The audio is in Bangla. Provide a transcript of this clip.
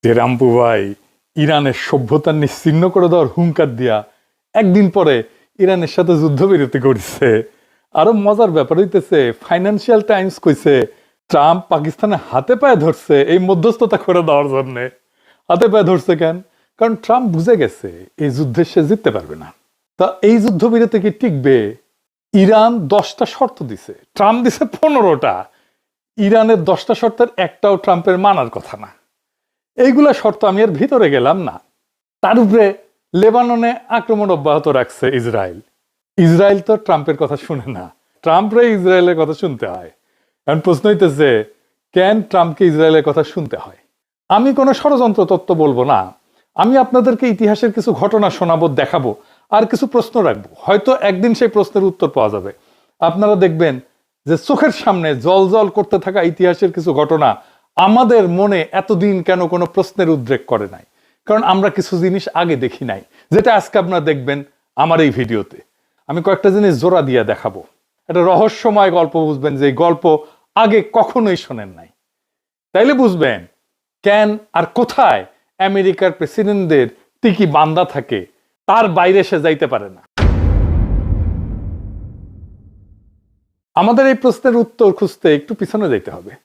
যে রামপু ভাই ইরানের সভ্যতা নিশ্চিহ্ন করে দেওয়ার হুঙ্কার দিয়া একদিন পরে ইরানের সাথে যুদ্ধবিরতি করেছে। আরো মজার ব্যাপার হইতেছে, ফাইন্যান্সিয়াল টাইমস কইছে ট্রাম্প পাকিস্তানের হাতে পায়ে ধরছে এই মধ্যস্থতা করে দেওয়ার জন্য। হাতে পায়ে ধরছে কেন? কারণ ট্রাম্প বুঝে গেছে এই যুদ্ধে সে জিততে পারবে না। তা এই যুদ্ধবিরতি কি টিকবে? ইরান 10টা শর্ত দিছে, ট্রাম্প দিছে 15টা। ইরানের 10টা শর্তের একটাও ট্রাম্পের মানার কথা না। এইগুলা শর্ত আমি আর ভিতরে গেলাম না। তার উপরে লেবাননে আক্রমণ অব্যাহত রাখছে ইসরায়েল। ইসরায়েল তো ট্রাম্পের কথা শুনে না, ট্রাম্পরে ইসরায়েলের কথা শুনতে হয়। এখন প্রশ্ন হইতেছে, কেন ট্রাম্পকে ইসরায়েলের কথা শুনতে হয়? আমি কোনো ষড়যন্ত্র তত্ত্ব বলবো না, আমি আপনাদেরকে ইতিহাসের কিছু ঘটনা শোনাবো, দেখাবো, আর কিছু প্রশ্ন রাখবো। হয়তো একদিন সেই প্রশ্নের উত্তর পাওয়া যাবে। আপনারা দেখবেন যে চোখের সামনে জল জল করতে থাকা ইতিহাসের কিছু ঘটনা আমাদের মনে এতদিন কেন কোনো প্রশ্নের উদ্রেক করে নাই। কারণ আমরা কিছু জিনিস আগে দেখি নাই, যেটা আজকে আপনারা দেখবেন আমার এই ভিডিওতে। আমি কয়েকটা জিনিস জোড়া দিয়ে দেখাবো। একটা রহস্যময় গল্প বুঝবেন, যে গল্প আগে কখনোই শোনেন নাই। তাইলে বুঝবেন কেন আর কোথায় আমেরিকার প্রেসিডেন্টদের টিকি বান্দা থাকে, তার বাইরে সে যাইতে পারে না। আমাদের এই প্রশ্নের উত্তর খুঁজতে একটু পিছনে যাইতে হবে।